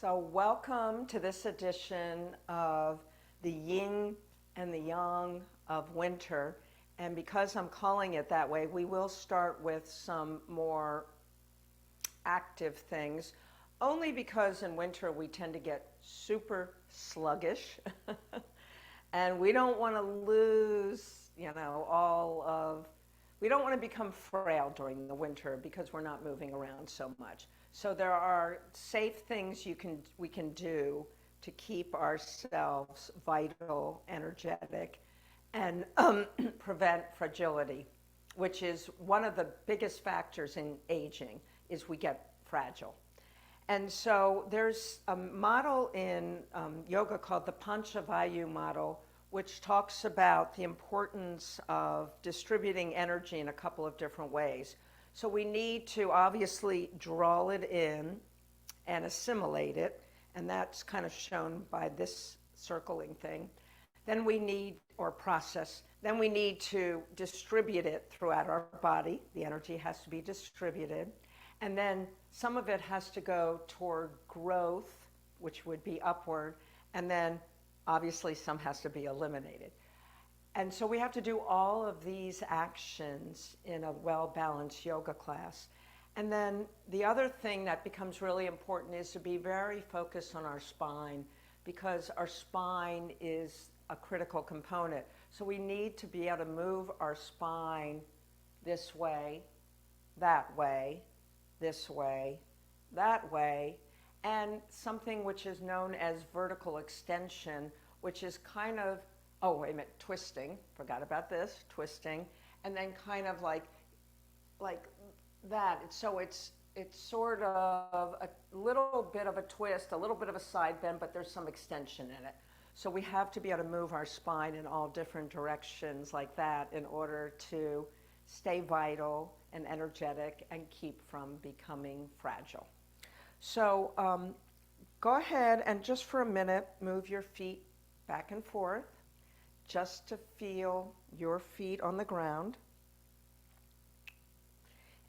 So welcome to this edition of the yin and the yang of winter. And because I'm calling it that way, we will start with some more active things, only because in winter we tend to get super sluggish and we don't want to lose, we don't want to become frail during the winter because we're not moving around so much. So there are safe things we can do to keep ourselves vital, energetic, and prevent fragility, which is one of the biggest factors in aging, is we get fragile. And so there's a model in yoga called the Panchavayu model, which talks about the importance of distributing energy in a couple of different ways. So we need to obviously draw it in and assimilate it, and that's kind of shown by this circling thing. Then we need, or process, then we need to distribute it throughout our body. The energy has to be distributed. And then some of it has to go toward growth, which would be upward, and then obviously some has to be eliminated. And so we have to do all of these actions in a well-balanced yoga class. And then the other thing that becomes really important is to be very focused on our spine, because our spine is a critical component. So we need to be able to move our spine this way, that way, this way, that way, and something which is known as vertical extension, which is kind of, oh, wait a minute, twisting, forgot about this, twisting, and then kind of like that. So it's sort of a little bit of a twist, a little bit of a side bend, but there's some extension in it. So we have to be able to move our spine in all different directions like that in order to stay vital and energetic and keep from becoming fragile. So go ahead and just for a minute, move your feet back and forth just to feel your feet on the ground.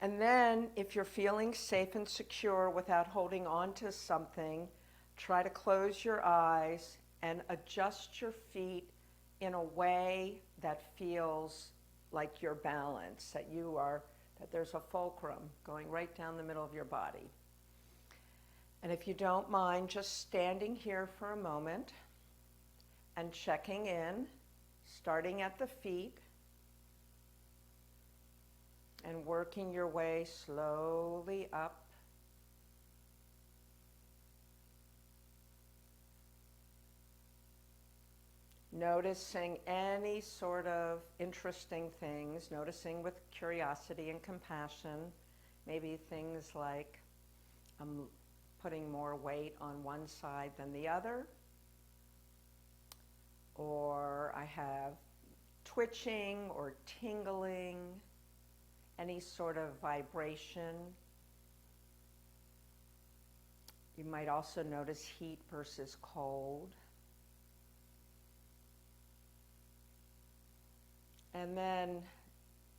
And then if you're feeling safe and secure without holding on to something, try to close your eyes and adjust your feet in a way that feels like you're balanced, that there's a fulcrum going right down the middle of your body. And if you don't mind just standing here for a moment and checking in, starting at the feet and working your way slowly up. Noticing any sort of interesting things, noticing with curiosity and compassion, maybe things like I'm putting more weight on one side than the other, or I have twitching or tingling, any sort of vibration. You might also notice heat versus cold. And then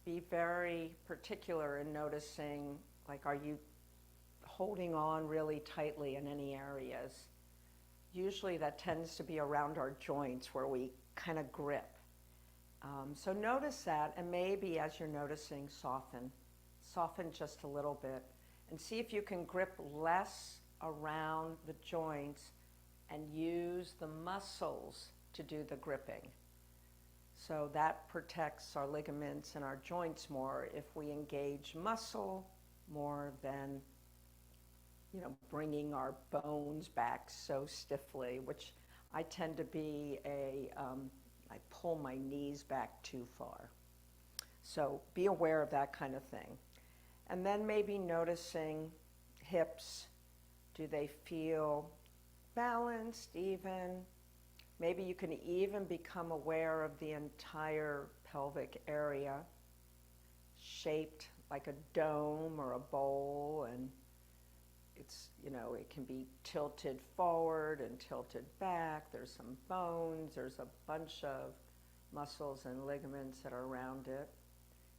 be very particular in noticing, like, are you holding on really tightly in any areas? Usually that tends to be around our joints where we kind of grip. So notice that, and maybe as you're noticing, soften just a little bit, and see if you can grip less around the joints and use the muscles to do the gripping. So that protects our ligaments and our joints more if we engage muscle more than, bringing our bones back so stiffly, which I tend to be I pull my knees back too far. So be aware of that kind of thing. And then maybe noticing hips. Do they feel balanced, even? Maybe you can even become aware of the entire pelvic area, shaped like a dome or a bowl, and it's, it can be tilted forward and tilted back. There's some bones, there's a bunch of muscles and ligaments that are around it.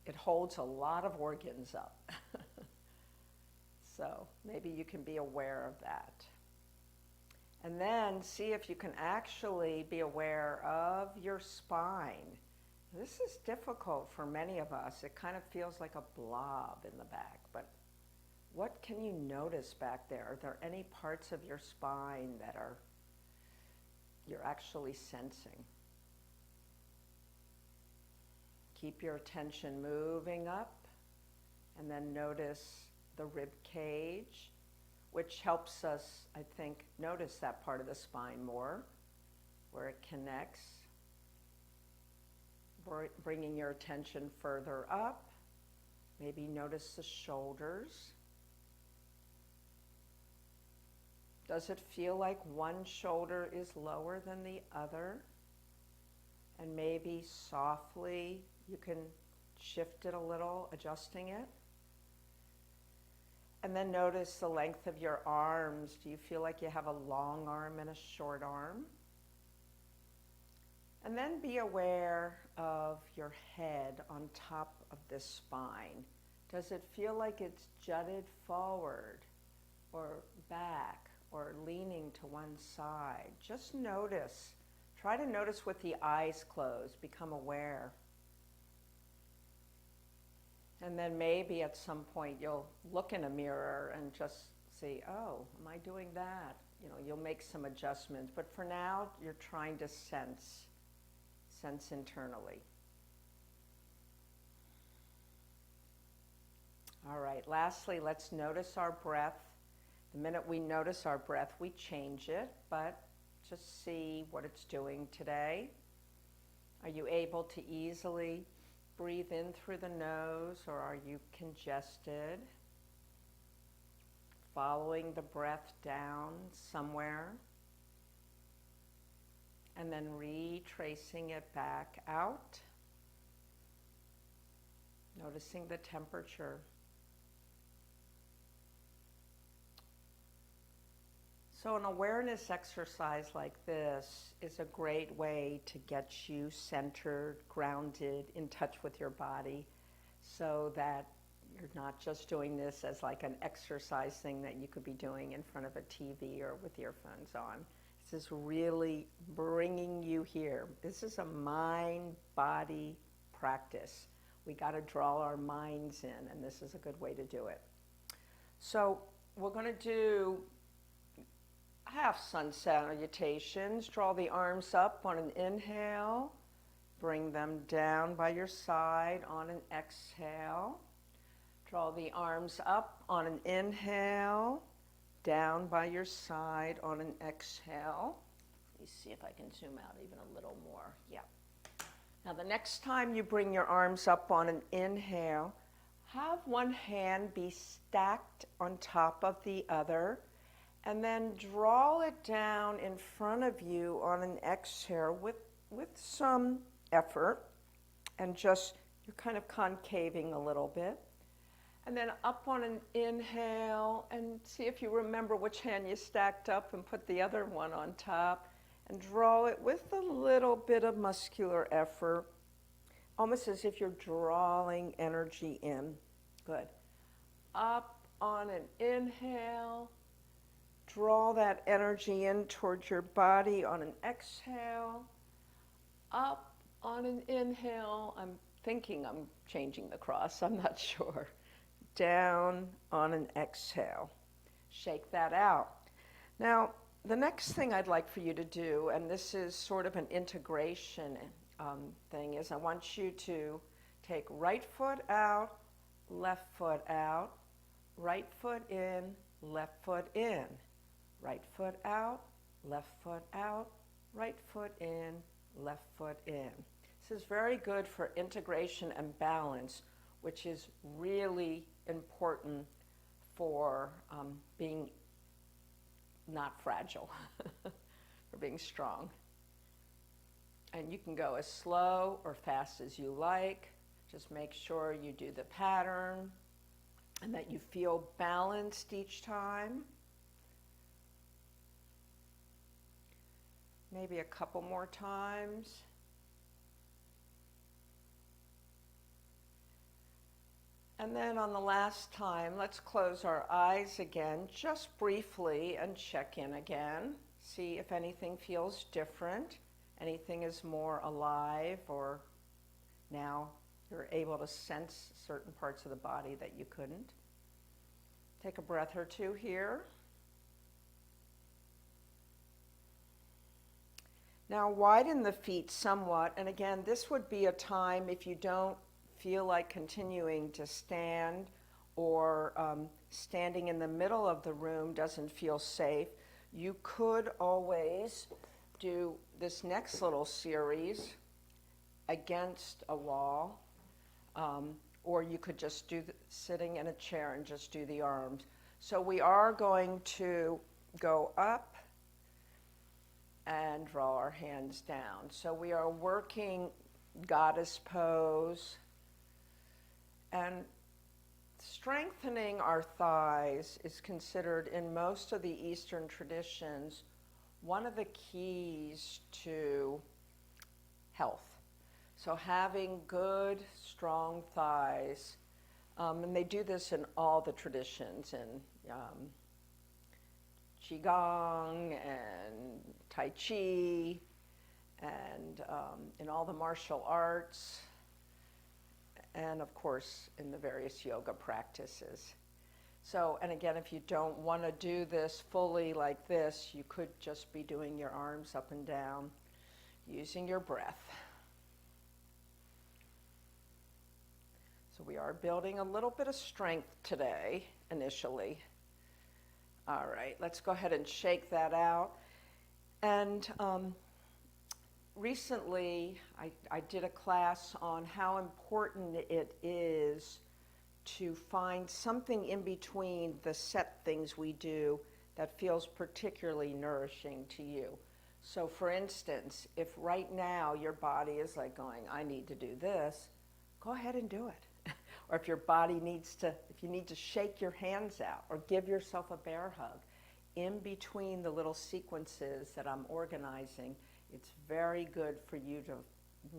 It holds a lot of organs up. So maybe you can be aware of that. And then see if you can actually be aware of your spine. This is difficult for many of us. It kind of feels like a blob in the back, but what can you notice back there? Are there any parts of your spine that you're actually sensing? Keep your attention moving up, and then notice the rib cage, which helps us, I think, notice that part of the spine more, where it connects. Bringing your attention further up, maybe notice the shoulders. Does it feel like one shoulder is lower than the other? And maybe softly you can shift it a little, adjusting it. And then notice the length of your arms. Do you feel like you have a long arm and a short arm? And then be aware of your head on top of this spine. Does it feel like it's jutted forward or back or leaning to one side? Just notice. Try to notice with the eyes closed. Become aware. And then maybe at some point you'll look in a mirror and just see, oh, am I doing that? You know, you'll make some adjustments. But for now, you're trying to sense internally. All right, lastly, let's notice our breath. The minute we notice our breath, we change it, but just see what it's doing today. Are you able to easily breathe in through the nose, or are you congested? Following the breath down somewhere, and then retracing it back out. Noticing the temperature. So an awareness exercise like this is a great way to get you centered, grounded, in touch with your body, so that you're not just doing this as like an exercise thing that you could be doing in front of a TV or with earphones on. This is really bringing you here. This is a mind-body practice. We got to draw our minds in, and this is a good way to do it. So we're going to do half sun salutations. Draw the arms up on an inhale. Bring them down by your side on an exhale. Draw the arms up on an inhale. Down by your side on an exhale. Let me see if I can zoom out even a little more. Yeah. Now the next time you bring your arms up on an inhale, have one hand be stacked on top of the other, and then draw it down in front of you on an exhale with some effort, and just, you're kind of concaving a little bit. And then up on an inhale, and see if you remember which hand you stacked up, and put the other one on top, and draw it with a little bit of muscular effort, almost as if you're drawing energy in. Good. Up on an inhale, draw that energy in towards your body on an exhale. Up on an inhale, I'm thinking I'm changing the cross, I'm not sure. Down on an exhale. Shake that out. Now, the next thing I'd like for you to do, and this is sort of an integration thing, is I want you to take right foot out, left foot out, right foot in, left foot in, right foot out, left foot out, right foot in, left foot in. This is very good for integration and balance, which is really important for being not fragile, for being strong. And you can go as slow or fast as you like. Just make sure you do the pattern and that you feel balanced each time. Maybe a couple more times. And then on the last time, let's close our eyes again, just briefly, and check in again. See if anything feels different, anything is more alive, or now you're able to sense certain parts of the body that you couldn't. Take a breath or two here. Now widen the feet somewhat, and again, this would be a time if you don't feel like continuing to stand, or standing in the middle of the room doesn't feel safe, you could always do this next little series against a wall, or you could just do sitting in a chair and just do the arms. So we are going to go up and draw our hands down. So we are working goddess pose and strengthening our thighs is considered in most of the Eastern traditions one of the keys to health. So having good, strong thighs, and they do this in all the traditions, in Qigong and Tai Chi, and in all the martial arts, and of course in the various yoga practices. So, and again, if you don't want to do this fully like this, you could just be doing your arms up and down, using your breath. So we are building a little bit of strength today, initially. All right, let's go ahead and shake that out. And recently, I did a class on how important it is to find something in between the set things we do that feels particularly nourishing to you. So for instance, if right now your body is like going, I need to do this, go ahead and do it. Or if your body needs to, if you need to shake your hands out or give yourself a bear hug, in between the little sequences that I'm organizing, it's very good for you to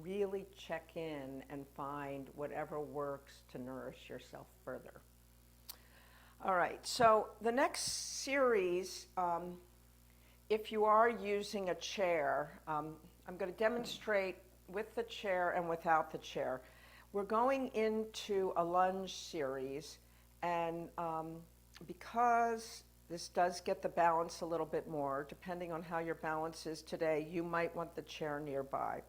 really check in and find whatever works to nourish yourself further. All right, so the next series, if you are using a chair, I'm going to demonstrate with the chair and without the chair. We're going into a lunge series, and because this does get the balance a little bit more, depending on how your balance is today, you might want the chair nearby.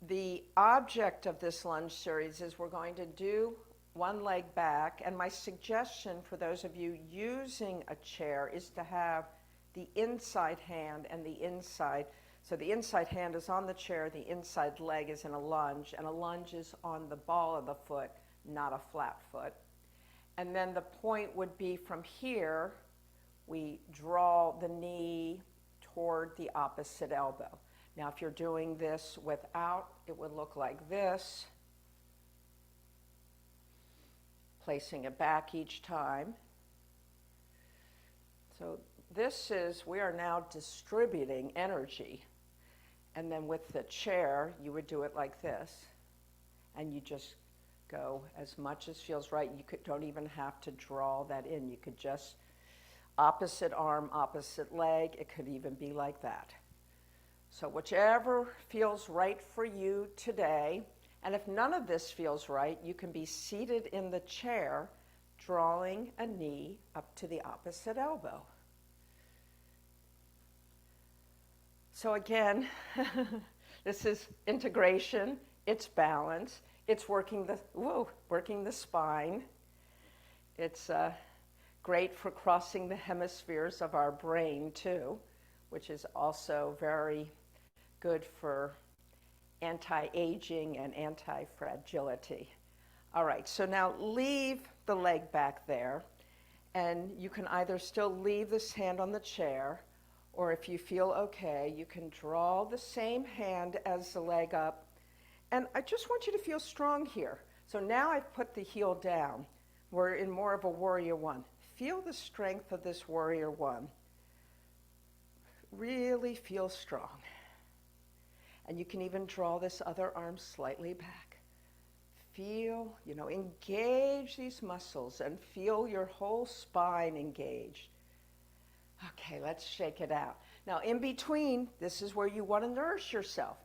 The object of this lunge series is we're going to do one leg back, and my suggestion for those of you using a chair is to have the inside hand and the inside. So the inside hand is on the chair, the inside leg is in a lunge, and a lunge is on the ball of the foot, not a flat foot. And then the point would be from here, we draw the knee toward the opposite elbow. Now if you're doing this without, it would look like this, placing it back each time. So this is, we are now distributing energy. And then with the chair, you would do it like this. And you just go as much as feels right. You don't even have to draw that in. You could just opposite arm, opposite leg. It could even be like that. So whichever feels right for you today. And if none of this feels right, you can be seated in the chair, drawing a knee up to the opposite elbow. So again, this is integration, it's balance, it's working the spine. It's great for crossing the hemispheres of our brain too, which is also very good for anti-aging and anti-fragility. All right, so now leave the leg back there, and you can either still leave this hand on the chair, or if you feel okay, you can draw the same hand as the leg up. And I just want you to feel strong here. So now I've put the heel down. We're in more of a warrior one. Feel the strength of this warrior one. Really feel strong. And you can even draw this other arm slightly back. Feel, engage these muscles and feel your whole spine engaged. Okay, let's shake it out. Now, in between, this is where you want to nourish yourself.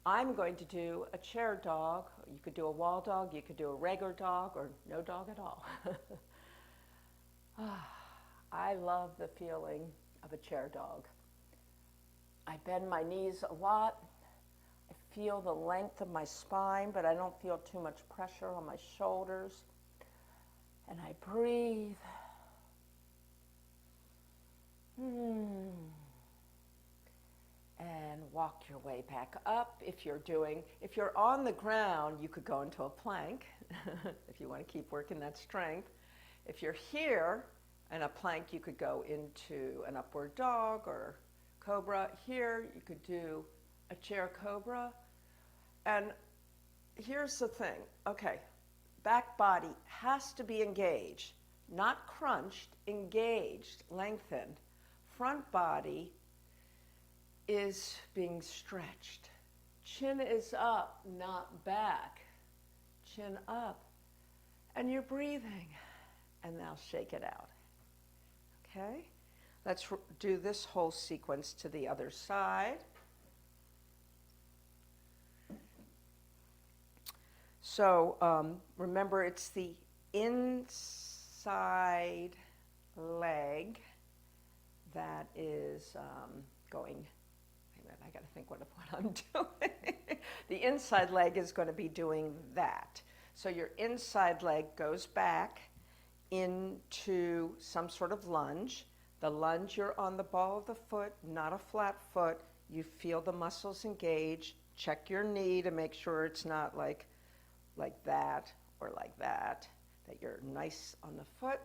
I'm going to do a chair dog. You could do a wall dog, you could do a regular dog, or no dog at all. I love the feeling of a chair dog. I bend my knees a lot. I feel the length of my spine, but I don't feel too much pressure on my shoulders. And I breathe. And walk your way back up. If you're on the ground, you could go into a plank if you want to keep working that strength. If you're here in a plank, you could go into an upward dog or cobra. Here, you could do a chair cobra. And here's the thing. Okay, back body has to be engaged, not crunched, engaged, lengthened. Front body is being stretched. Chin is up, not back. Chin up. And you're breathing. And now shake it out. Okay? Let's do this whole sequence to the other side. So remember, it's the inside leg that is going. Wait a minute, I got to think what I'm doing. The inside leg is going to be doing that. So your inside leg goes back into some sort of lunge. The lunge, you're on the ball of the foot, not a flat foot. You feel the muscles engage. Check your knee to make sure it's not like that or like that you're nice on the foot.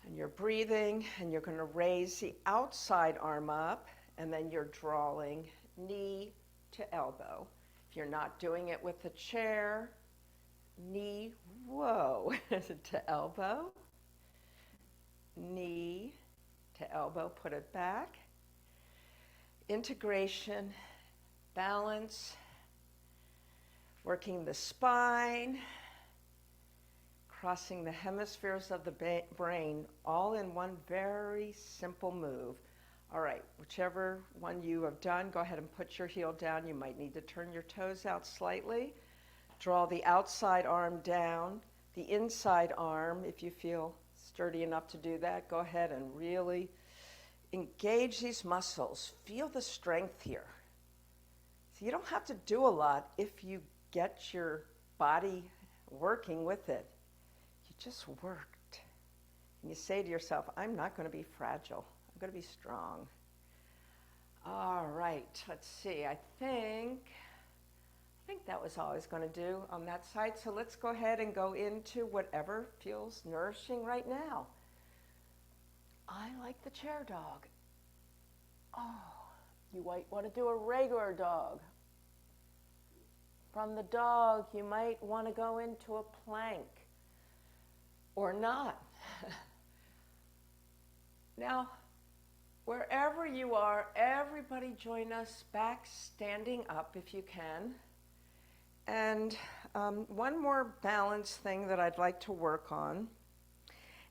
And you're breathing, and you're going to raise the outside arm up, and then you're drawing knee to elbow. If you're not doing it with the chair, knee, whoa, to elbow, knee to elbow, put it back. Integration, balance, working the spine, crossing the hemispheres of the brain, all in one very simple move. All right, whichever one you have done, go ahead and put your heel down. You might need to turn your toes out slightly. Draw the outside arm down. The inside arm, if you feel sturdy enough to do that, go ahead and really engage these muscles. Feel the strength here. So you don't have to do a lot if you get your body working with it. You just worked. And you say to yourself, I'm not going to be fragile. I'm going to be strong. All right, let's see. I think that was all I was going to do on that side. So let's go ahead and go into whatever feels nourishing right now. I like the chair dog. Oh, you might want to do a regular dog. From the dog, you might want to go into a plank or not. Now, wherever you are, everybody join us back standing up if you can. And one more balance thing that I'd like to work on,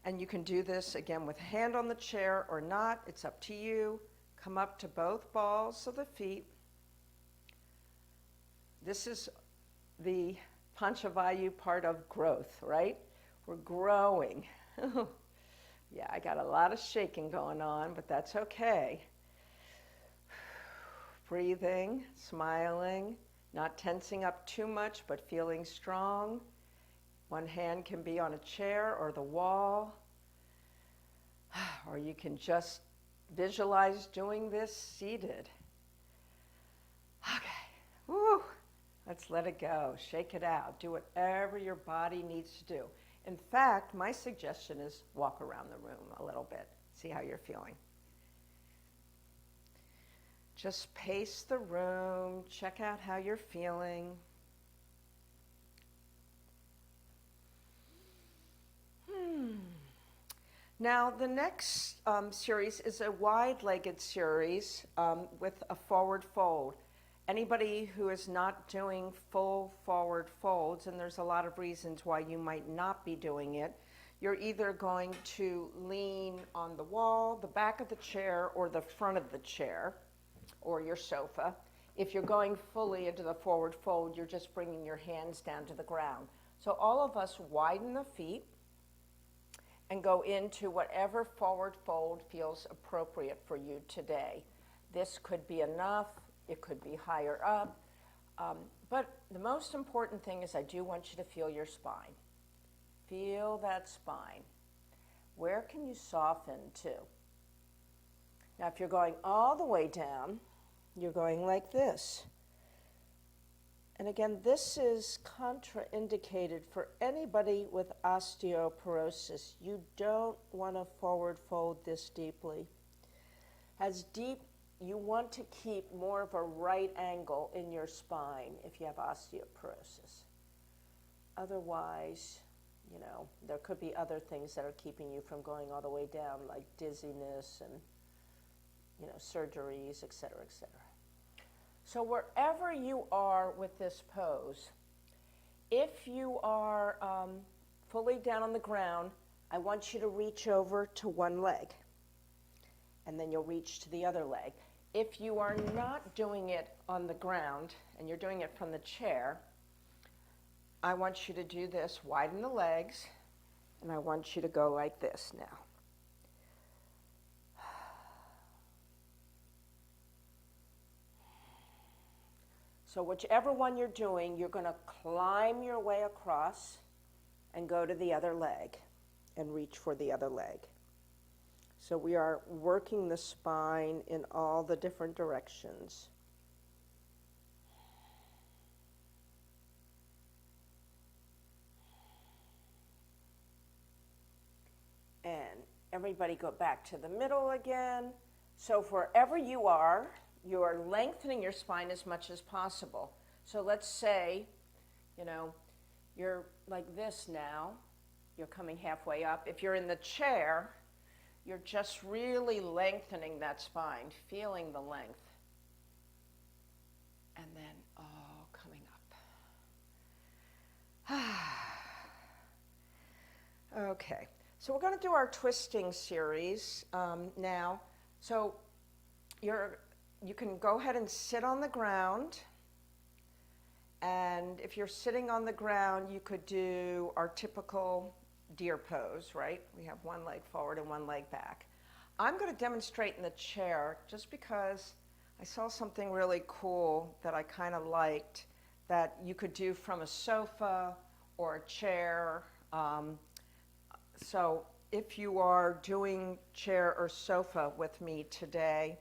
and you can do this again with a hand on the chair or not, it's up to you. Come up to both balls of the feet. This is the Panchavayu part of growth, right? We're growing. Yeah, I got a lot of shaking going on, but that's okay. Breathing, smiling, not tensing up too much, but feeling strong. One hand can be on a chair or the wall, or you can just visualize doing this seated. Okay, woo. Let's let it go, shake it out, do whatever your body needs to do. In fact, my suggestion is walk around the room a little bit, see how you're feeling. Just pace the room, check out how you're feeling. Now, the next series is a wide-legged series with a forward fold. Anybody who is not doing full forward folds, and there's a lot of reasons why you might not be doing it, you're either going to lean on the wall, the back of the chair, or the front of the chair, or your sofa. If you're going fully into the forward fold, you're just bringing your hands down to the ground. So all of us widen the feet and go into whatever forward fold feels appropriate for you today. This could be enough, it could be higher up, but the most important thing is I do want you to feel your spine. Feel that spine. Where can you soften to? Now if you're going all the way down, you're going like this. And again, this is contraindicated for anybody with osteoporosis. You don't want to forward fold this deeply. As deep, you want to keep more of a right angle in your spine if you have osteoporosis. Otherwise, you know, there could be other things that are keeping you from going all the way down, like dizziness and, you know, surgeries, et cetera, et cetera. So wherever you are with this pose, if you are fully down on the ground, I want you to reach over to one leg, and then you'll reach to the other leg. If you are not doing it on the ground, and you're doing it from the chair, I want you to do this, widen the legs, and I want you to go like this now. So whichever one you're doing, you're going to climb your way across and go to the other leg and reach for the other leg. So we are working the spine in all the different directions. And everybody go back to the middle again. So wherever you are lengthening your spine as much as possible. So let's say, you know, you're like this now. You're coming halfway up. If you're in the chair, you're just really lengthening that spine, feeling the length. And then all coming up. Okay, so we're going to do our twisting series now. So you can go ahead and sit on the ground, and if you're sitting on the ground, you could do our typical deer pose, right? We have one leg forward and one leg back. I'm going to demonstrate in the chair just because I saw something really cool that I kind of liked that you could do from a sofa or a chair. So if you are doing chair or sofa with me today,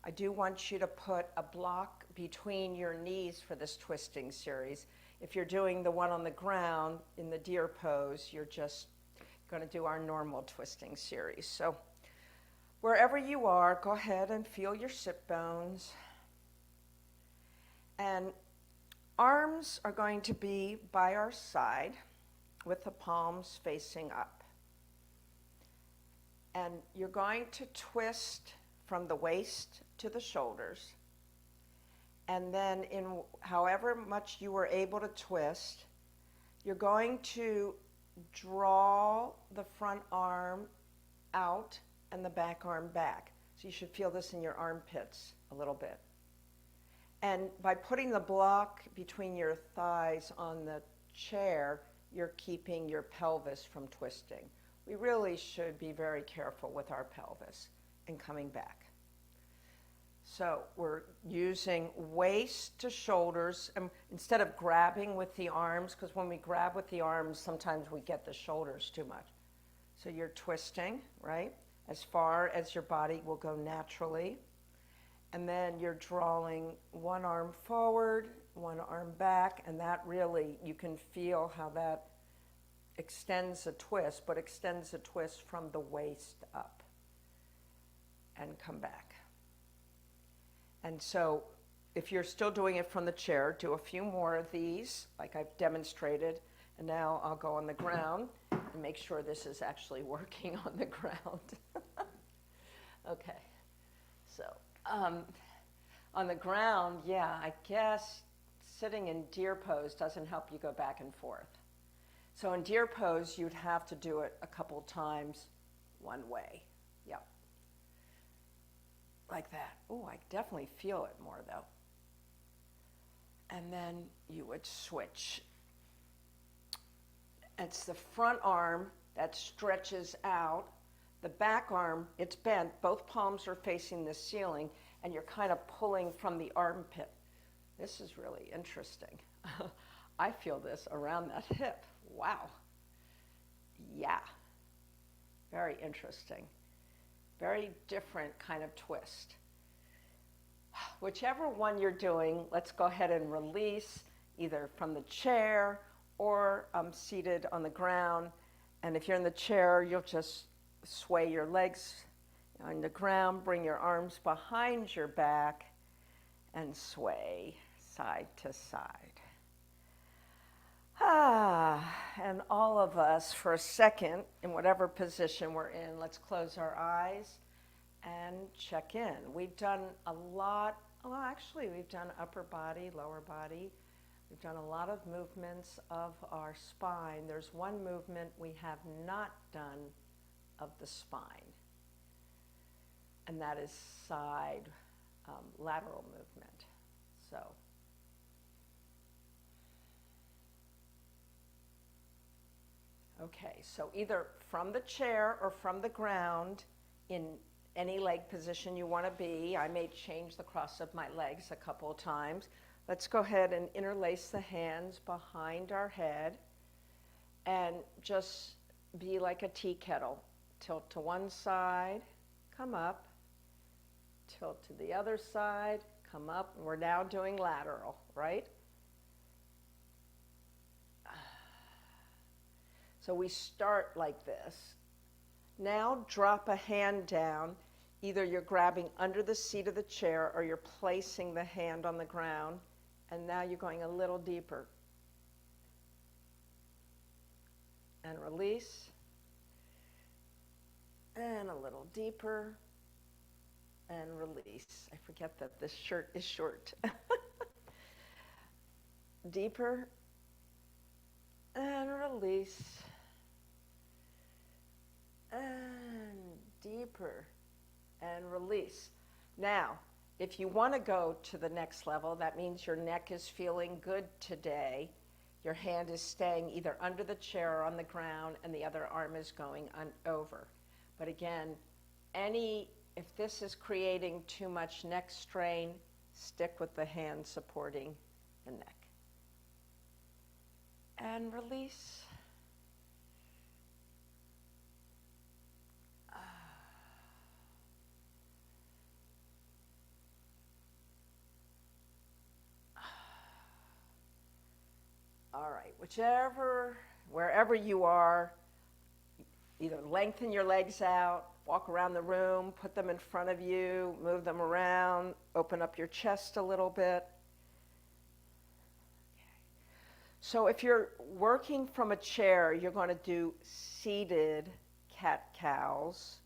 I do want you to put a block between your knees for this twisting series. If you're doing the one on the ground in the deer pose, you're just going to do our normal twisting series. So wherever you are, go ahead and feel your sit bones. And arms are going to be by our side with the palms facing up. And you're going to twist from the waist to the shoulders, and then in however much you were able to twist, you're going to draw the front arm out and the back arm back. So you should feel this in your armpits a little bit. And by putting the block between your thighs on the chair, you're keeping your pelvis from twisting. We really should be very careful with our pelvis and coming back. So we're using waist to shoulders instead of grabbing with the arms, because when we grab with the arms, sometimes we get the shoulders too much. So you're twisting, right, as far as your body will go naturally. And then you're drawing one arm forward, one arm back, and that really, you can feel how that extends a twist, but extends a twist from the waist up and come back. And so if you're still doing it from the chair, do a few more of these, like I've demonstrated. And now I'll go on the ground and make sure this is actually working on the ground. Okay, so on the ground, yeah, I guess sitting in deer pose doesn't help you go back and forth. So in deer pose, you'd have to do it a couple times one way. Yep. Like that. Oh, I definitely feel it more though. And then you would switch. It's the front arm that stretches out. The back arm, it's bent. Both palms are facing the ceiling, and you're kind of pulling from the armpit. This is really interesting. I feel this around that hip. Wow. Yeah. Very interesting. Very different kind of twist. Whichever one you're doing, let's go ahead and release either from the chair or seated on the ground. And if you're in the chair, you'll just sway your legs on the ground, bring your arms behind your back, and sway side to side. And all of us, for a second, in whatever position we're in, let's close our eyes and check in. We've done a lot, well, actually, we've done upper body, lower body. We've done a lot of movements of our spine. There's one movement we have not done of the spine, and that is side lateral movement. So, okay, so either from the chair or from the ground in any leg position you want to be. I may change the cross of my legs a couple of times. Let's go ahead and interlace the hands behind our head and just be like a tea kettle. Tilt to one side, come up. Tilt to the other side, come up. We're now doing lateral, right? So we start like this. Now drop a hand down. Either you're grabbing under the seat of the chair or you're placing the hand on the ground. And now you're going a little deeper. And release. And a little deeper. And release. I forget that this shirt is short. Deeper. And release. And deeper. And release. Now, if you want to go to the next level, that means your neck is feeling good today. Your hand is staying either under the chair or on the ground, and the other arm is going over. But again, if this is creating too much neck strain, stick with the hand supporting the neck. And release. All right, wherever you are, either lengthen your legs out, walk around the room, put them in front of you, move them around, open up your chest a little bit. So if you're working from a chair, you're going to do seated cat-cows.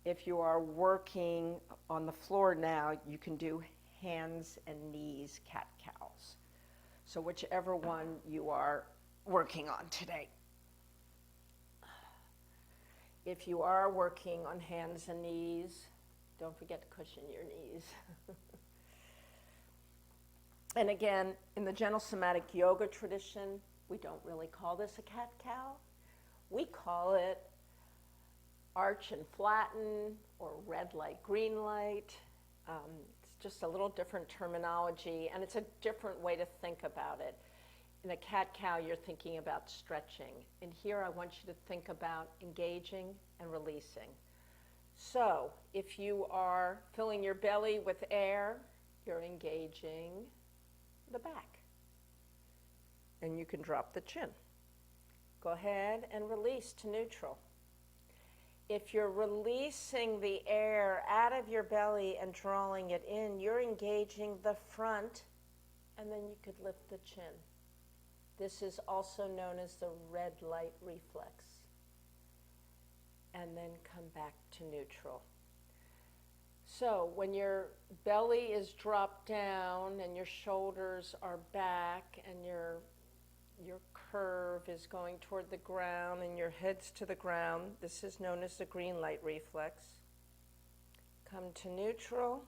If you are working on the floor now, you can do hands and knees cat-cows. So whichever one you are working on today. If you are working on hands and knees, don't forget to cushion your knees. And again, in the Gentle Somatic Yoga tradition, we don't really call this a cat-cow. We call it arch and flatten, or red light, green light. It's just a little different terminology, and it's a different way to think about it. In a cat-cow, you're thinking about stretching. And here I want you to think about engaging and releasing. So if you are filling your belly with air, you're engaging the back. And you can drop the chin. Go ahead and release to neutral. If you're releasing the air out of your belly and drawing it in, you're engaging the front, and then you could lift the chin. This is also known as the red light reflex. And then come back to neutral. So when your belly is dropped down and your shoulders are back and you're curve is going toward the ground and your head's to the ground. This is known as the green light reflex. Come to neutral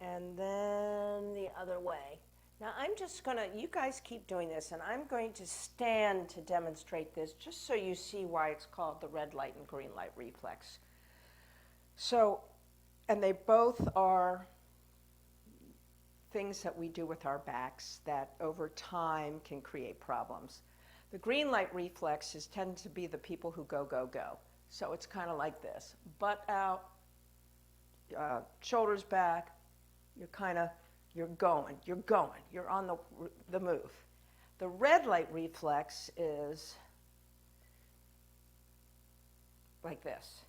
and then the other way. Now I'm just going to, you guys keep doing this, and I'm going to stand to demonstrate this just so you see why it's called the red light and green light reflex. So, and they both are things that we do with our backs that over time can create problems. The green light reflexes tend to be the people who go, go, go. So it's kind of like this, butt out, shoulders back, you're going, you're on the move. The red light reflex is like this.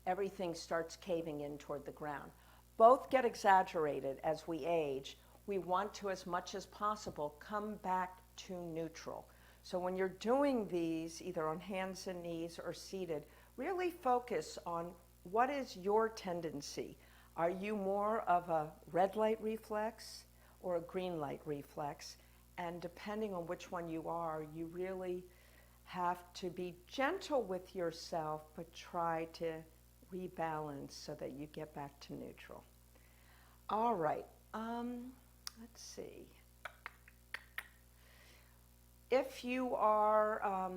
Everything starts caving in toward the ground. Both get exaggerated as we age. We want to, as much as possible, come back to neutral. So when you're doing these, either on hands and knees or seated, really focus on what is your tendency. Are you more of a red light reflex or a green light reflex? And depending on which one you are, you really have to be gentle with yourself, but try to rebalance so that you get back to neutral. All right, let's see. If you are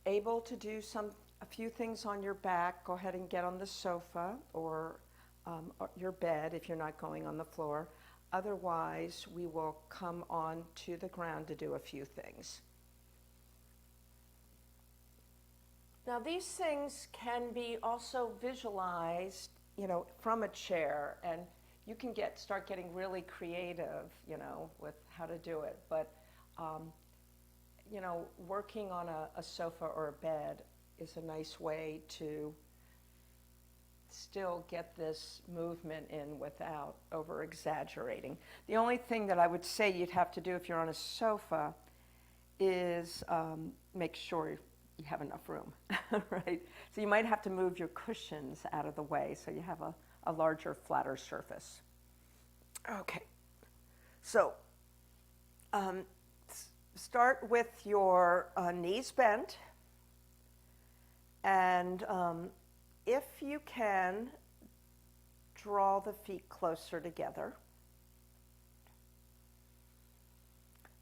able to do a few things on your back, go ahead and get on the sofa or your bed if you're not going on the floor. Otherwise, we will come on to the ground to do a few things. Now, these things can be also visualized, from a chair, and you can start getting really creative, with how to do it. But, working on a sofa or a bed is a nice way to still get this movement in without over-exaggerating. The only thing that I would say you'd have to do if you're on a sofa is make sure you have enough room, right? So you might have to move your cushions out of the way so you have a larger, flatter surface. Okay, so start with your knees bent, and if you can, draw the feet closer together.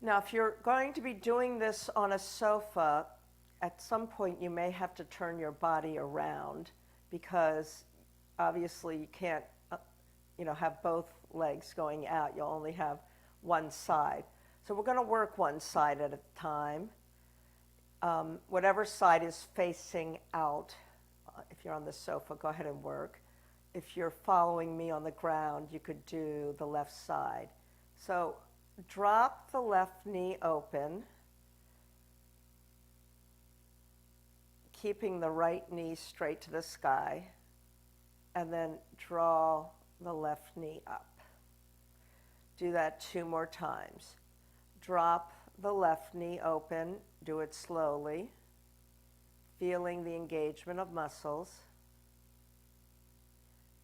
Now, if you're going to be doing this on a sofa, at some point you may have to turn your body around because obviously you can't, have both legs going out. You'll only have one side. So we're going to work one side at a time. Whatever side is facing out, if you're on the sofa, go ahead and work. If you're following me on the ground, you could do the left side. So drop the left knee open, keeping the right knee straight to the sky, and then draw the left knee up. Do that 2 more times. Drop the left knee open, do it slowly, feeling the engagement of muscles,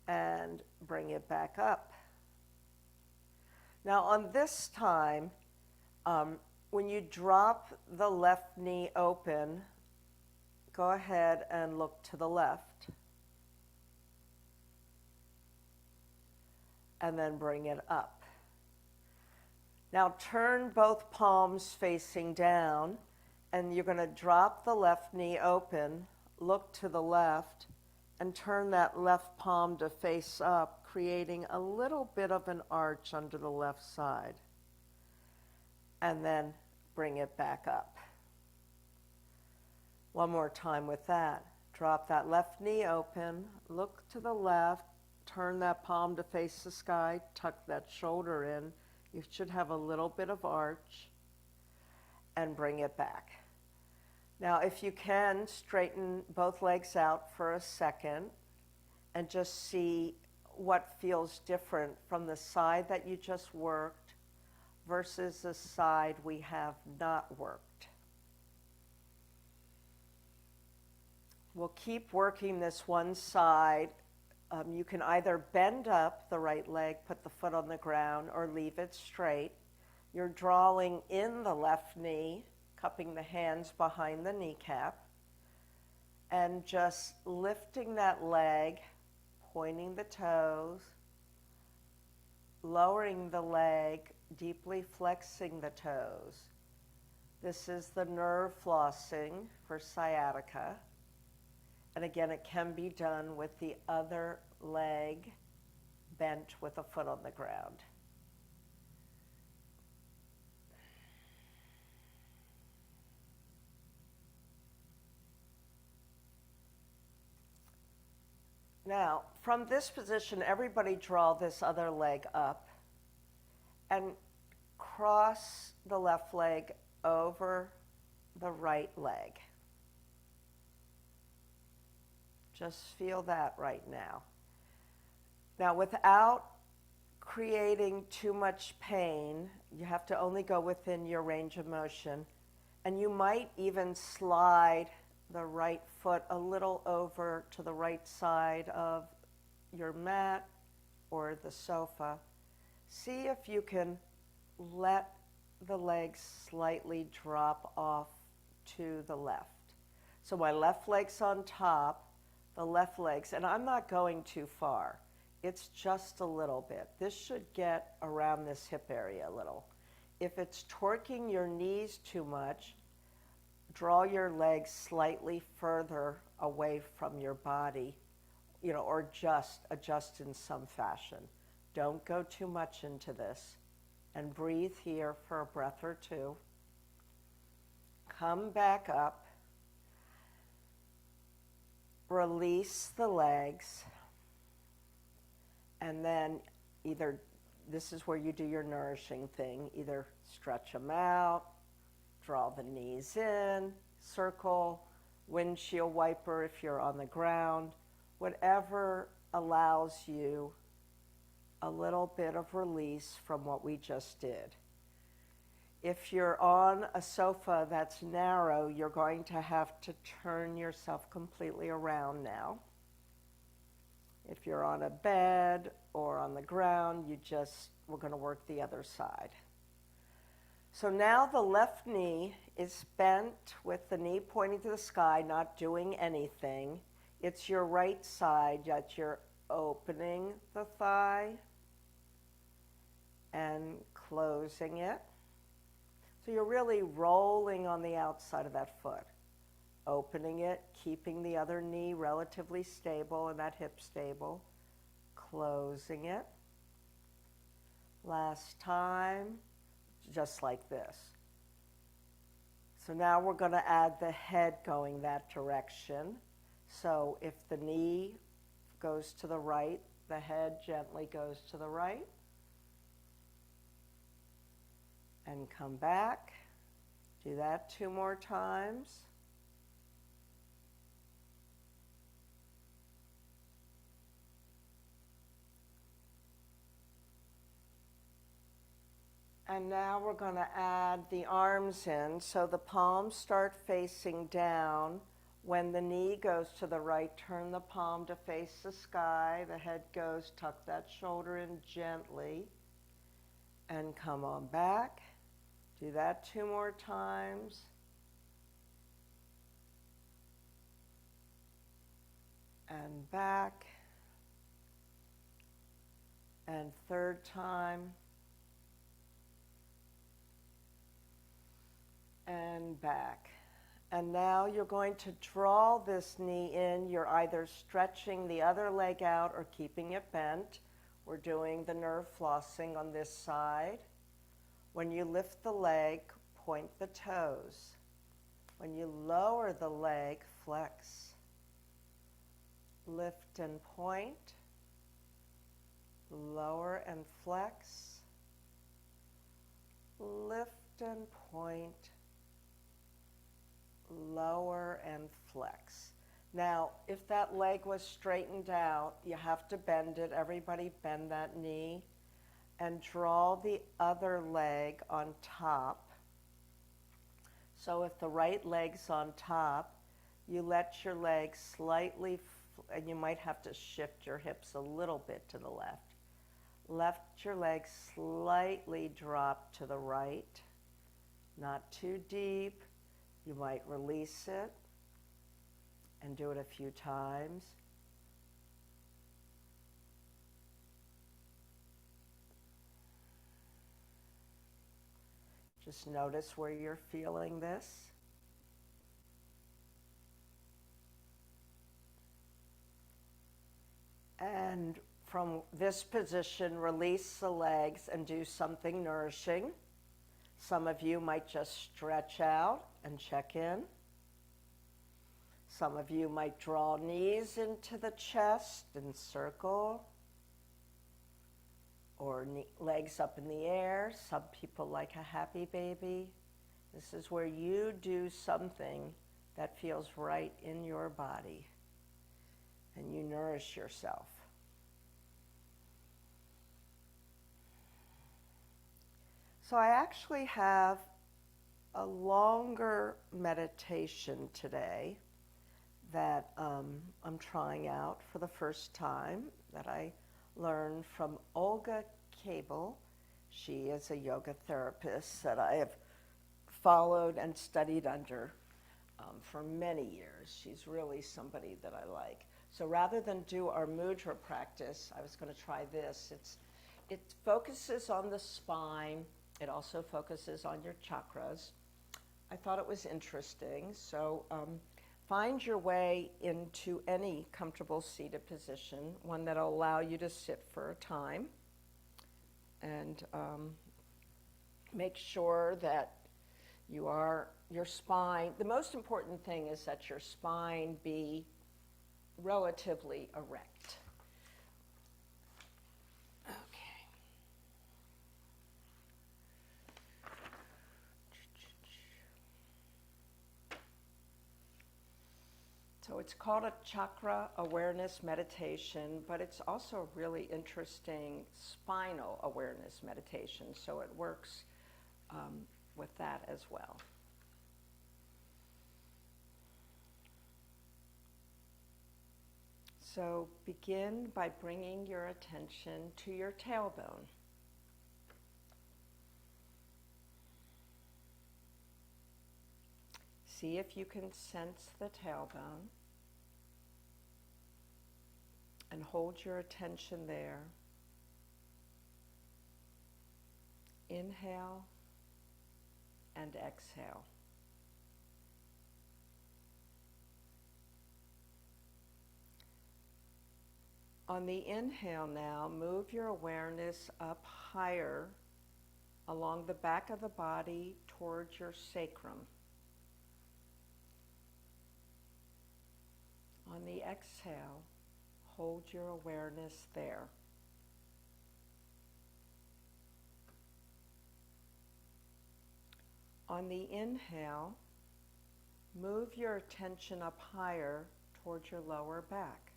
and bring it back up. Now on this time, when you drop the left knee open, go ahead and look to the left, and then bring it up. Now turn both palms facing down, and you're going to drop the left knee open, look to the left, and turn that left palm to face up, creating a little bit of an arch under the left side. And then bring it back up. One more time with that. Drop that left knee open, look to the left, turn that palm to face the sky, tuck that shoulder in. You should have a little bit of arch, and bring it back. Now, if you can, straighten both legs out for a second and just see what feels different from the side that you just worked versus the side we have not worked. We'll keep working this one side. You can either bend up the right leg, put the foot on the ground, or leave it straight. You're drawing in the left knee, cupping the hands behind the kneecap, and just lifting that leg, pointing the toes, lowering the leg, deeply flexing the toes. This is the nerve flossing for sciatica. And again, it can be done with the other leg bent with a foot on the ground. Now, from this position, everybody draw this other leg up and cross the left leg over the right leg. Just feel that right now. Now, without creating too much pain, you have to only go within your range of motion, and you might even slide the right foot a little over to the right side of your mat or the sofa. See if you can let the legs slightly drop off to the left. So my left leg's on top, the left legs, and I'm not going too far. It's just a little bit. This should get around this hip area a little. If it's torquing your knees too much, draw your legs slightly further away from your body, or just adjust in some fashion. Don't go too much into this. And breathe here for a breath or two. Come back up. Release the legs. And then either, this is where you do your nourishing thing, either stretch them out, draw the knees in, circle, windshield wiper if you're on the ground, whatever allows you a little bit of release from what we just did. If you're on a sofa that's narrow, you're going to have to turn yourself completely around now. If you're on a bed or on the ground, we're going to work the other side. So now the left knee is bent with the knee pointing to the sky, not doing anything. It's your right side that you're opening the thigh and closing it. So you're really rolling on the outside of that foot, opening it, keeping the other knee relatively stable and that hip stable, closing it. Last time, just like this. So now we're going to add the head going that direction. So if the knee goes to the right, the head gently goes to the right. And come back. Do that 2 more times. And now we're going to add the arms in. So the palms start facing down. When the knee goes to the right, turn the palm to face the sky. The head goes, tuck that shoulder in gently. And come on back. Do that 2 more times. And back. And 3rd time. And back. And now you're going to draw this knee in. You're either stretching the other leg out or keeping it bent. We're doing the nerve flossing on this side. When you lift the leg, point the toes. When you lower the leg, flex. Lift and point. Lower and flex. Lift and point. Lower and flex. Now, if that leg was straightened out, you have to bend it. Everybody bend that knee and draw the other leg on top. So if the right leg's on top, you let your leg slightly, and you might have to shift your hips a little bit to the left. Let your legs slightly drop to the right, not too deep. You might release it and do it a few times. Just notice where you're feeling this. And from this position, release the legs and do something nourishing. Some of you might just stretch out and check in. Some of you might draw knees into the chest and circle, or legs up in the air. Some people like a happy baby. This is where you do something that feels right in your body and you nourish yourself. So I actually have a longer meditation today that I'm trying out for the first time, that I learned from Olga Cable. She is a yoga therapist that I have followed and studied under for many years. She's really somebody that I like. So rather than do our mudra practice, I was going to try this. It focuses on the spine. It also focuses on your chakras. I thought it was interesting. So find your way into any comfortable seated position, one that will allow you to sit for a time. And make sure that your spine, the most important thing is that your spine be relatively erect. Okay. So it's called a chakra awareness meditation, but it's also a really interesting spinal awareness meditation, so it works with that as well. So begin by bringing your attention to your tailbone. See if you can sense the tailbone and hold your attention there. Inhale and exhale. On the inhale now, move your awareness up higher along the back of the body towards your sacrum. On the exhale, hold your awareness there. On the inhale, move your attention up higher towards your lower back.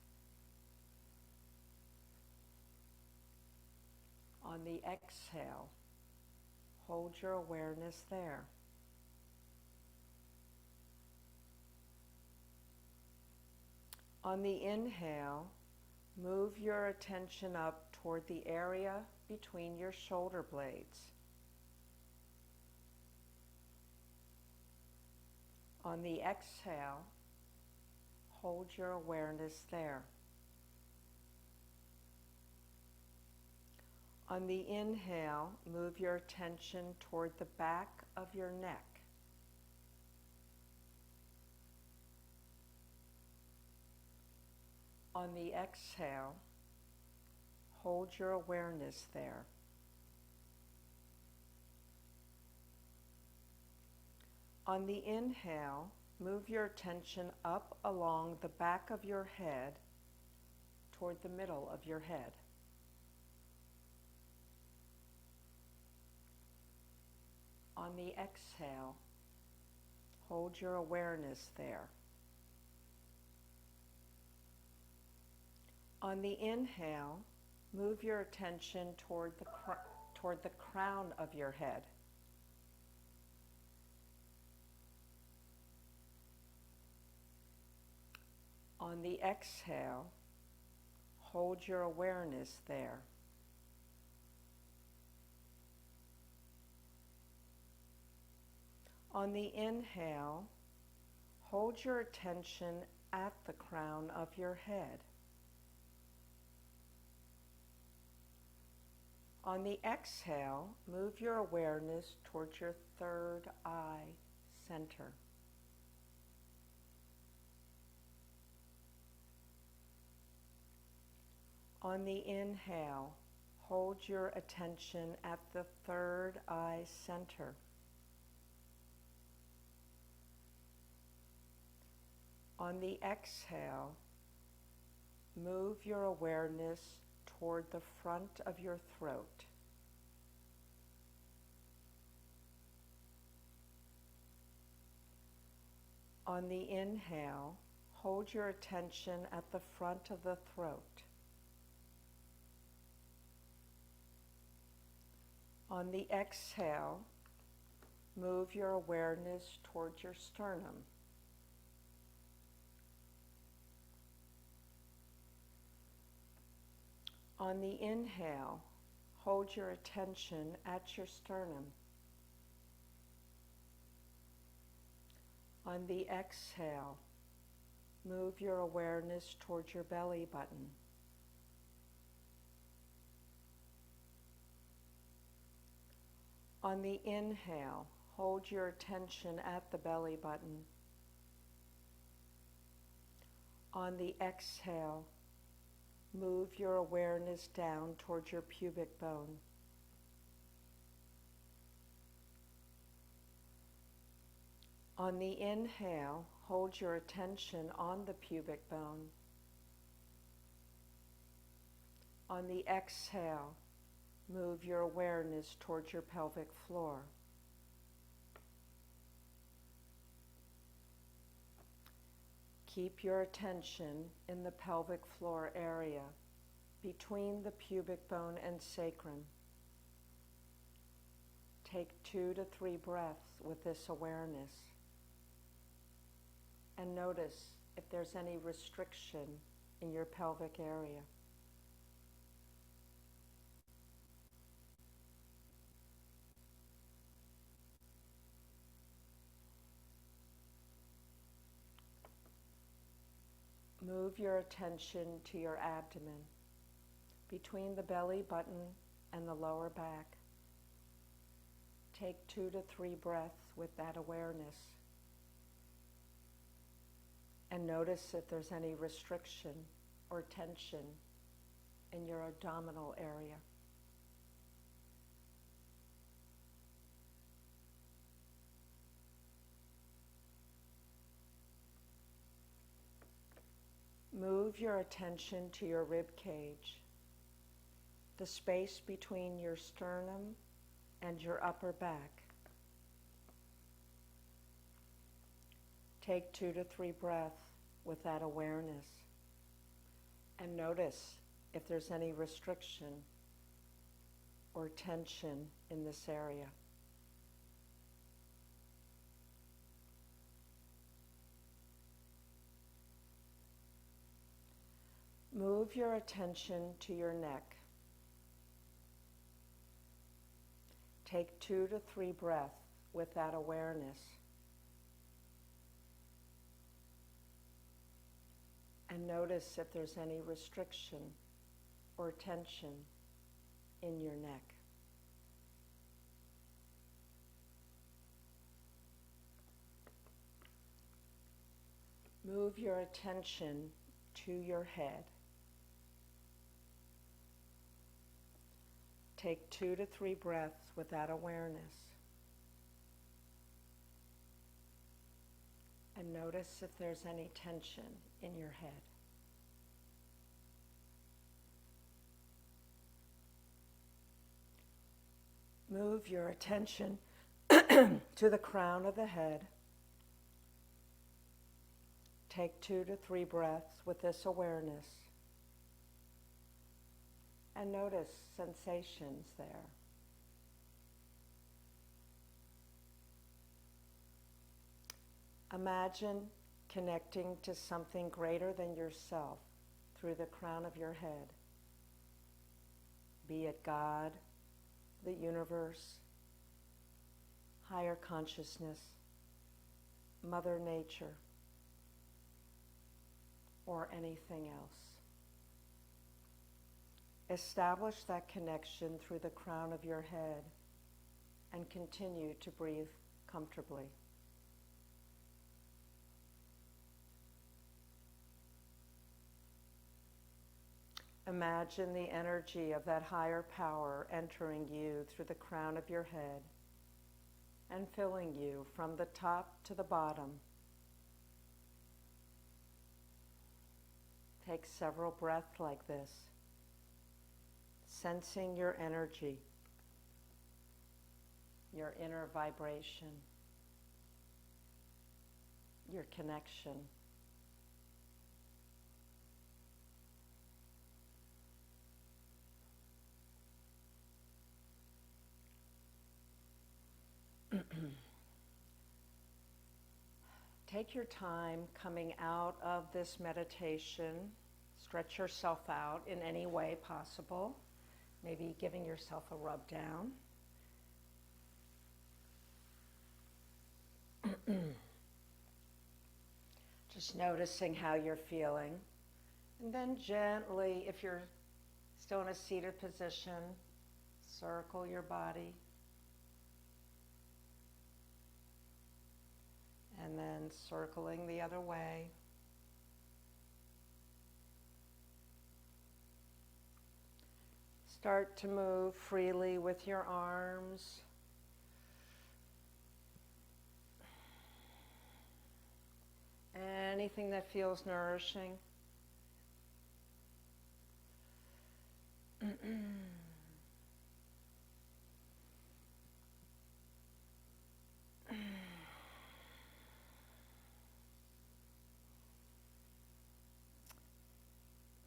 On the exhale, hold your awareness there. On the inhale, move your attention up toward the area between your shoulder blades. On the exhale, hold your awareness there. On the inhale, move your attention toward the back of your neck. On the exhale, hold your awareness there. On the inhale, move your attention up along the back of your head toward the middle of your head. On the exhale, hold your awareness there. On the inhale, move your attention toward the crown of your head. On the exhale, hold your awareness there. On the inhale, hold your attention at the crown of your head. On the exhale, move your awareness towards your third eye center. On the inhale, hold your attention at the third eye center. On the exhale, move your awareness toward the front of your throat. On the inhale, hold your attention at the front of the throat. On the exhale, move your awareness towards your sternum. On the inhale, hold your attention at your sternum. On the exhale, move your awareness towards your belly button. On the inhale, hold your attention at the belly button. On the exhale, move your awareness down towards your pubic bone. On the inhale, hold your attention on the pubic bone. On the exhale, move your awareness towards your pelvic floor. Keep your attention in the pelvic floor area between the pubic bone and sacrum. Take 2 to 3 breaths with this awareness. And notice if there's any restriction in your pelvic area. Move your attention to your abdomen, between the belly button and the lower back. Take 2 to 3 breaths with that awareness. And notice if there's any restriction or tension in your abdominal area. Move your attention to your rib cage, the space between your sternum and your upper back. Take 2 to 3 breaths with that awareness and notice if there's any restriction or tension in this area. Move your attention to your neck. Take 2 to 3 breaths with that awareness. And notice if there's any restriction or tension in your neck. Move your attention to your head. Take 2 to 3 breaths with that awareness. And notice if there's any tension in your head. Move your attention to the crown of the head. Take 2 to 3 breaths with this awareness. And notice sensations there. Imagine connecting to something greater than yourself through the crown of your head. Be it God, the universe, higher consciousness, Mother Nature, or anything else. Establish that connection through the crown of your head and continue to breathe comfortably. Imagine the energy of that higher power entering you through the crown of your head and filling you from the top to the bottom. Take several breaths like this, sensing your energy, your inner vibration, your connection. Take your time coming out of this meditation. Stretch yourself out in any way possible. Maybe giving yourself a rub down. Just noticing how you're feeling. And then gently, if you're still in a seated position, circle your body. And then circling the other way. Start to move freely with your arms. Anything that feels nourishing.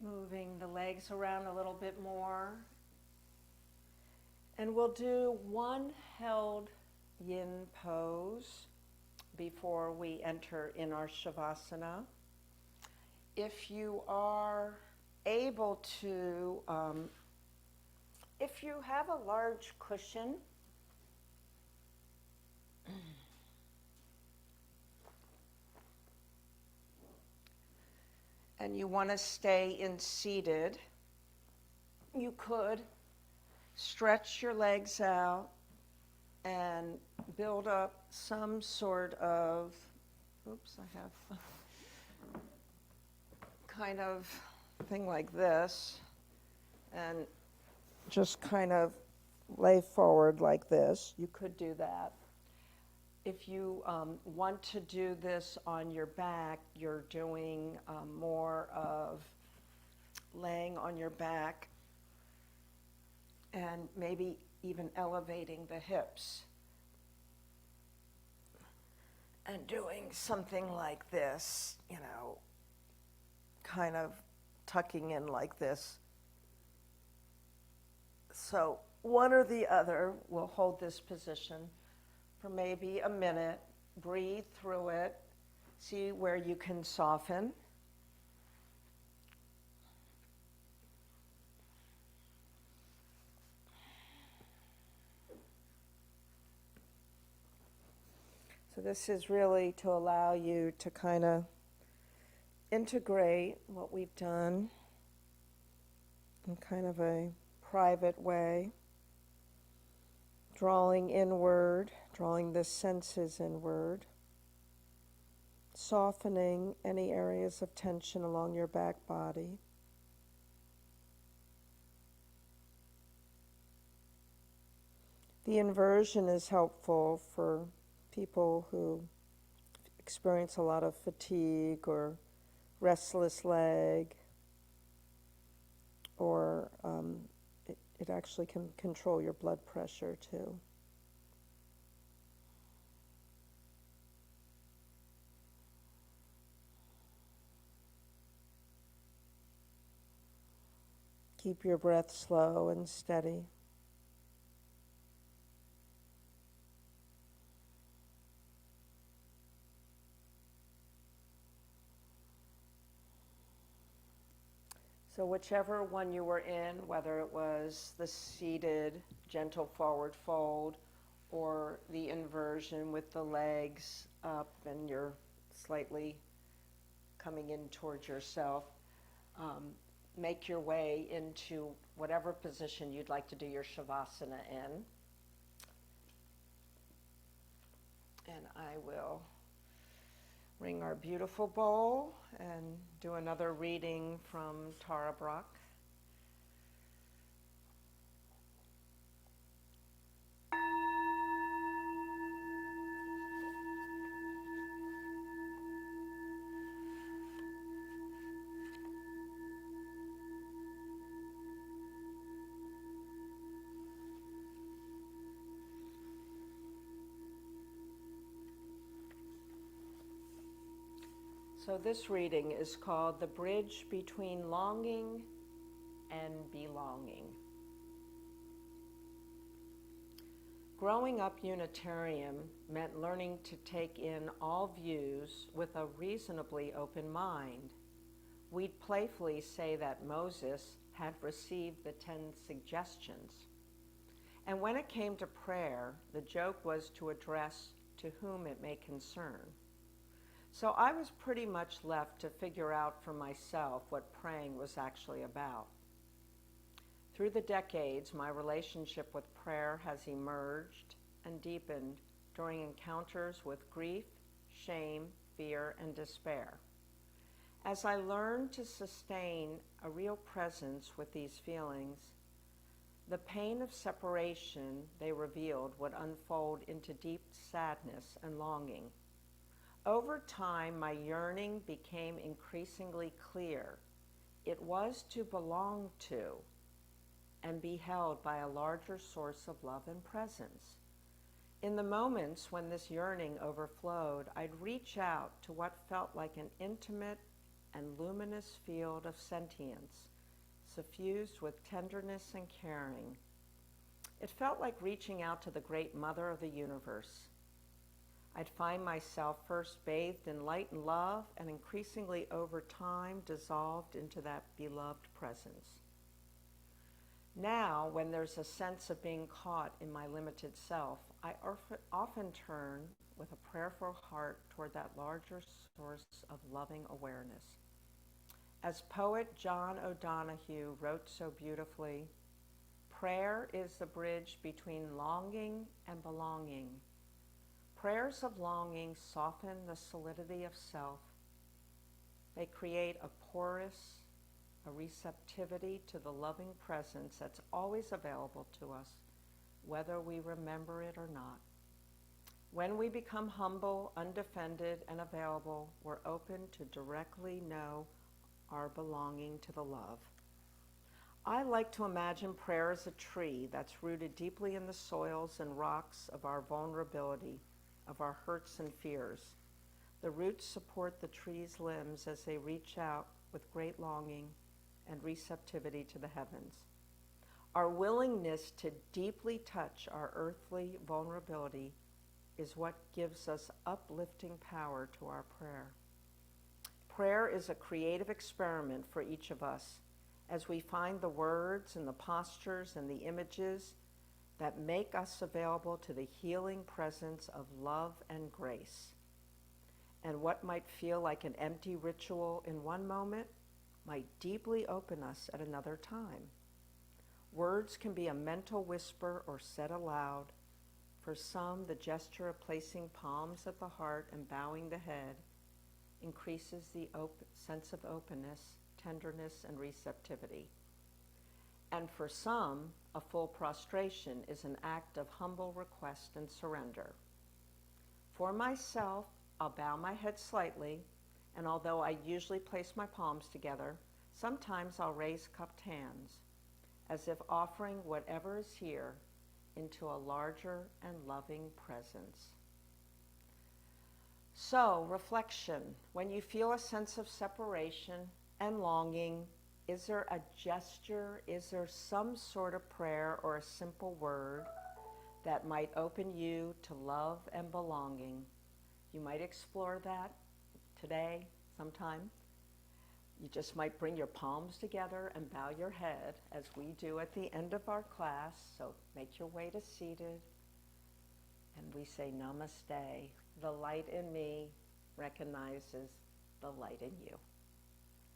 Moving the legs around a little bit more. And we'll do one held yin pose before we enter in our Shavasana. If you are able to, if you have a large cushion, and you want to stay in seated, you could stretch your legs out and build up some sort of, oops, I have kind of thing like this, and just kind of lay forward like this. You could do that. If you want to do this on your back, you're doing more of laying on your back and maybe even elevating the hips and doing something like this, you know, kind of tucking in like this. So one or the other will hold this position for maybe a minute. Breathe through it. See where you can soften. So this is really to allow you to kind of integrate what we've done in kind of a private way, drawing inward, drawing the senses inward, softening any areas of tension along your back body. The inversion is helpful for people who experience a lot of fatigue or restless leg, or it actually can control your blood pressure too. Keep your breath slow and steady. So whichever one you were in, whether it was the seated gentle forward fold or the inversion with the legs up and you're slightly coming in towards yourself. Make your way into whatever position you'd like to do your Shavasana in. And I will ring our beautiful bowl and do another reading from Tara Brach. So this reading is called The Bridge Between Longing and Belonging. Growing up Unitarian meant learning to take in all views with a reasonably open mind. We'd playfully say that Moses had received the 10 suggestions. And when it came to prayer, the joke was to address to whom it may concern. So I was pretty much left to figure out for myself what praying was actually about. Through the decades, my relationship with prayer has emerged and deepened during encounters with grief, shame, fear, and despair. As I learned to sustain a real presence with these feelings, the pain of separation they revealed would unfold into deep sadness and longing. Over time, my yearning became increasingly clear. It was to belong to and be held by a larger source of love and presence. In the moments when this yearning overflowed, I'd reach out to what felt like an intimate and luminous field of sentience, suffused with tenderness and caring. It felt like reaching out to the great Mother of the universe. I'd find myself first bathed in light and love, and increasingly over time dissolved into that beloved presence. Now, when there's a sense of being caught in my limited self, I often turn with a prayerful heart toward that larger source of loving awareness. As poet John O'Donohue wrote so beautifully, prayer is the bridge between longing and belonging. Prayers of longing soften the solidity of self. They create a porous, a receptivity to the loving presence that's always available to us, whether we remember it or not. When we become humble, undefended, and available, we're open to directly know our belonging to the love. I like to imagine prayer as a tree that's rooted deeply in the soils and rocks of our vulnerability, of our hurts and fears. The roots support the tree's limbs as they reach out with great longing and receptivity to the heavens. Our willingness to deeply touch our earthly vulnerability is what gives us uplifting power to our prayer. Prayer is a creative experiment for each of us as we find the words and the postures and the images that make us available to the healing presence of love and grace. And what might feel like an empty ritual in one moment might deeply open us at another time. Words can be a mental whisper or said aloud. For some, the gesture of placing palms at the heart and bowing the head increases the sense of openness, tenderness, and receptivity. And for some, a full prostration is an act of humble request and surrender. For myself, I'll bow my head slightly, and although I usually place my palms together, sometimes I'll raise cupped hands, as if offering whatever is here into a larger and loving presence. So, reflection. When you feel a sense of separation and longing, is there a gesture, is there some sort of prayer or a simple word that might open you to love and belonging? You might explore that today, sometime. You just might bring your palms together and bow your head, as we do at the end of our class. So make your way to seated. And we say namaste. The light in me recognizes the light in you.